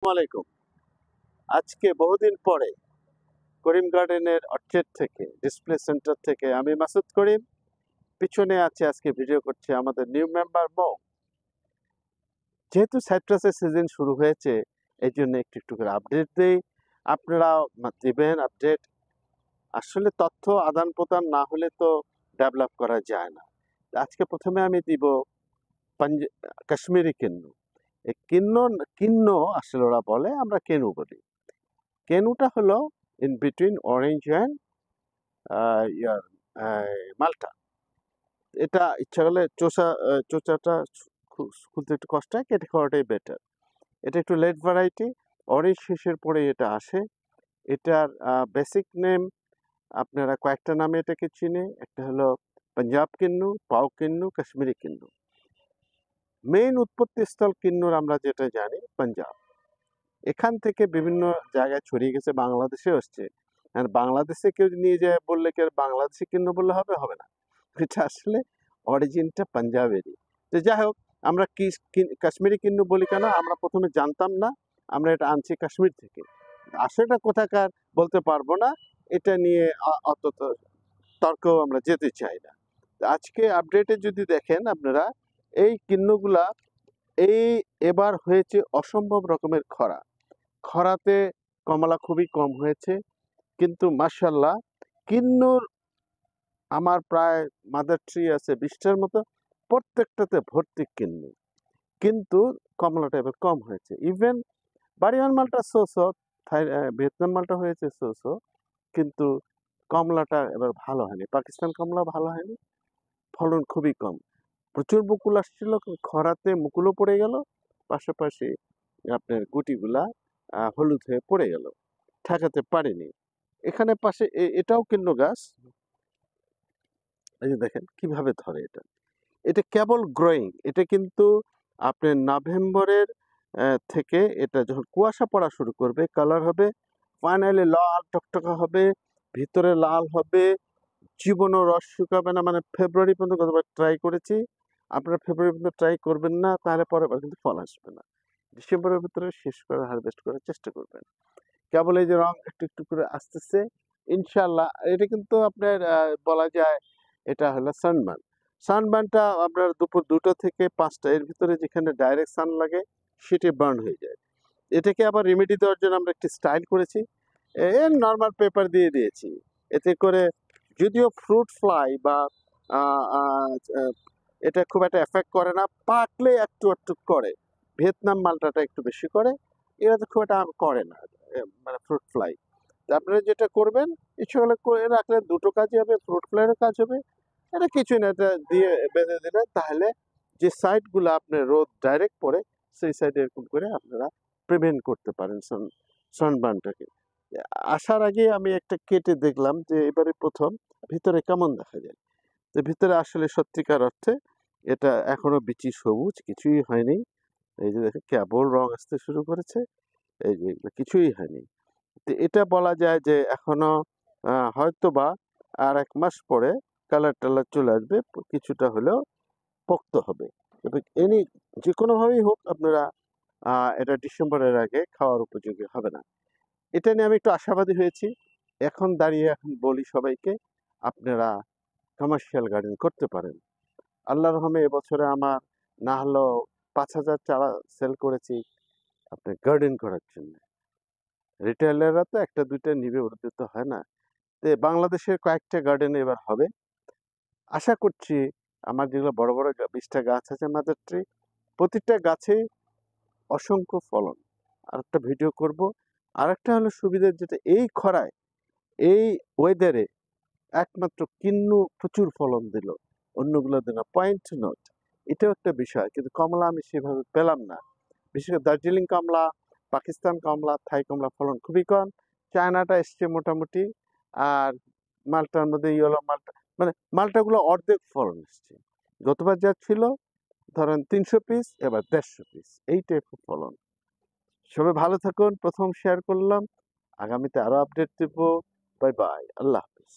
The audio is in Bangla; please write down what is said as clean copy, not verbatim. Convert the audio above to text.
আলাইকুম। আজকে বহুদিন পরে করিম গার্ডেনের অর্চার্ড থেকে ডিসপ্লে সেন্টার থেকে আমি মাসুদ করিম পিছনে আছে আজকে ভিডিও করছে আমাদের নিউ মেম্বার মো। যেহেতু সাইট্রাসের সিজন শুরু হয়েছে এই জন্য একটু একটু করে আপডেট দেই, আপনারা দিবেন আপডেট। আসলে তথ্য আদান প্রদান না হলে তো ডেভেলপ করা যায় না। আজকে প্রথমে আমি দিব কাশ্মীরি কিন্নু। এই কিন্নু আসলে ওরা বলে, আমরা কেনু বলি। কেনুটা হলো ইন বিটুইন অরেঞ্জ অ্যান্ড মালটা। এটা ইচ্ছা করলে চোচাটা খুলতে একটু কষ্ট হয়, কেটে খাওয়াটাই বেটার। এটা একটু লেট ভ্যারাইটি, অরেঞ্জ শেষের পরে এটা আসে। এটার বেসিক নেম আপনারা কয়েকটা নামে এটাকে চিনে। একটা হলো পাঞ্জাব কিন্নু, পাও কিন্নু, কাশ্মীরি কিন্নু। মেইন উৎপত্তি স্থল কিন্নুর আমরা যেটা জানি পাঞ্জাব। এখান থেকে বিভিন্ন জায়গায় ছড়িয়ে গেছে, বাংলাদেশে আসছে। আর বাংলাদেশে কেউ নিয়ে যায় বললে কি আর বাংলাদেশি কিন্নু বললে হবে না। এটা আসলে অরিজিনটা পাঞ্জাবেরই। তো যাই হোক, আমরা কাশ্মীরি কিন্নু বলি কেন, আমরা প্রথমে জানতাম না। আমরা এটা আনছি কাশ্মীর থেকে। আসলে কোথাকার বলতে পারবো না, এটা নিয়ে অত তর্কেও আমরা যেতে চাই না। আজকে আপডেটে যদি দেখেন আপনারা, এই কিন্নুগুলা এবার হয়েছে অসম্ভব রকমের খরাতে কমলা খুবই কম হয়েছে। কিন্তু মাশাআল্লাহ কিন্নুর আমার প্রায় মাদার ট্রি আছে 20টার মতো, প্রত্যেকটাতে ভর্তি কিন্নু। কিন্তু কমলাটা এবার কম হয়েছে। ইভেন বাড়িওয়ান মালটা ভিয়েতনাম মালটা হয়েছে কিন্তু কমলাটা এবার ভালো হয়নি। পাকিস্তান কমলা ভালো হয়নি, ফলন খুবই কম। প্রচুর মুকুল আসছিল, খরাতে মুকুলও পড়ে গেল, পাশাপাশি আপনার গুটিগুলা হলুদ হয়ে পড়ে গেল, ঠেকাতে পারেনি। এখানে পাশে এটাও কিন্নু গাছ। এই যে দেখেন কিভাবে ধরে এটা। এটা কেবল গ্রোয়িং। এটা কিন্তু আপনার নভেম্বরের থেকে এটা যখন কুয়াশা পড়া শুরু করবে, কালার হবে, ফাইনালি লাল টকটকা হবে, ভিতরে লাল হবে, জীবনও রস শুকাবে না। মানে ফেব্রুয়ারি পর্যন্ত গতবার ট্রাই করেছি। আপনারা ফেব্রুয়ারি পর্যন্ত ট্রাই করবেন না, তাহলে পরের বার কিন্তু ফল আসবে না। ডিসেম্বরের ভিতরে শেষ করে হারভেস্ট করার চেষ্টা করবেন। কেবল এই যে রং একটু একটু করে আসতেছে, ইনশাল্লাহ। এটা কিন্তু আপনার বলা যায় এটা হলো সানবার্নটা আপনার দুপুর 2টা থেকে 5টা এর ভিতরে যেখানে ডাইরেক্ট সান লাগে সেটি বার্ন হয়ে যায়। এটাকে আবার রেমেডি দেওয়ার জন্য আমরা একটি স্টাইল করেছি, নর্মাল পেপার দিয়ে দিয়েছি। এতে করে যদিও ফ্রুট ফ্লাই বা এটা খুব একটা এফেক্ট করে না, পাকলে একটু একটু করে। ভিয়েতনাম মালটাটা একটু বেশি করে, এরা তো খুব একটা করে না, মানে ফ্রুট ফ্লাই। আপনারা যেটা করবেন, ইচ্ছে হলে করে রাখলে দুটো কাজই হবে, ফ্রুট ফ্লাইয়েরও কাজ হবে। এটা কিছুই না, এটা দিয়ে বেঁধে দিলে তাহলে যে সাইডগুলো আপনার রোদ ডাইরেক্ট পড়ে সেই সাইডে এরকম করে আপনারা প্রিভেন্ট করতে পারেন সানবার্নটাকে। আসার আগে আমি একটা কেটে দেখলাম যে এবারে প্রথম ভিতরে কেমন দেখা যায়। তো ভিতরে আসলে সত্যিকার অর্থে এটা এখনো বিচি সবুজ, কিছুই হয়নি। এই যে দেখেন কেবল রং আসতে শুরু করেছে, এই যে এগুলো কিছুই হয়নি। তো এটা বলা যায় যে এখনো হয়তোবা আর 1 মাস পরে কালার টালার চলে আসবে, কিছুটা হলেও পোক্ত হবে। তবে যে কোনোভাবেই হোক আপনারা এটা ডিসেম্বরের আগে খাওয়ার উপযোগী হবে না। এটা নিয়ে আমি একটু আশাবাদী হয়েছি। এখন বলি সবাইকে, আপনারা কমার্শিয়াল গার্ডেন করতে পারেন। আল্লাহর রহমে এবছরে আমার না হলেও 5,000 চারা সেল করেছি আপনার গার্ডেন করার জন্য। রিটেইলাররা তো একটা দুইটা নিবে, ওদের তো হয় না। তো বাংলাদেশের কয়েকটা গার্ডেন এবার হবে। আশা করছি আমার যেগুলো বড় বড় 20টা গাছ আছে মাদার ট্রি, প্রতিটা গাছেই অসংখ্য ফলন। আরেকটা ভিডিও করব। আরেকটা হলো সুবিধার যেটা, এই খরায় এই ওয়েদারে একমাত্র কিন্নু প্রচুর ফলন দিল, অন্যগুলো দিল পয়েন্ট নোট। এটাও একটা বিষয়, কিন্তু কমলা আমি সেভাবে পেলাম না। বিশেষ করে দার্জিলিং কমলা, পাকিস্তান কমলা, থাই কমলা ফলন খুবই কম। চায়নাটা এসছে মোটামুটি। আর মালটার মধ্যে ইয়েলো মালটা, মানে মালটাগুলো অর্ধেক ফলন এসছে। গতবার যা ছিল ধরেন 300 পিস, এবার 150 পিস, এই টাইপের ফলন। সবাই ভালো থাকুন, প্রথম শেয়ার করলাম, আগামীতে আরো আপডেট দেবো। বাই বাই, আল্লাহ হাফিজ।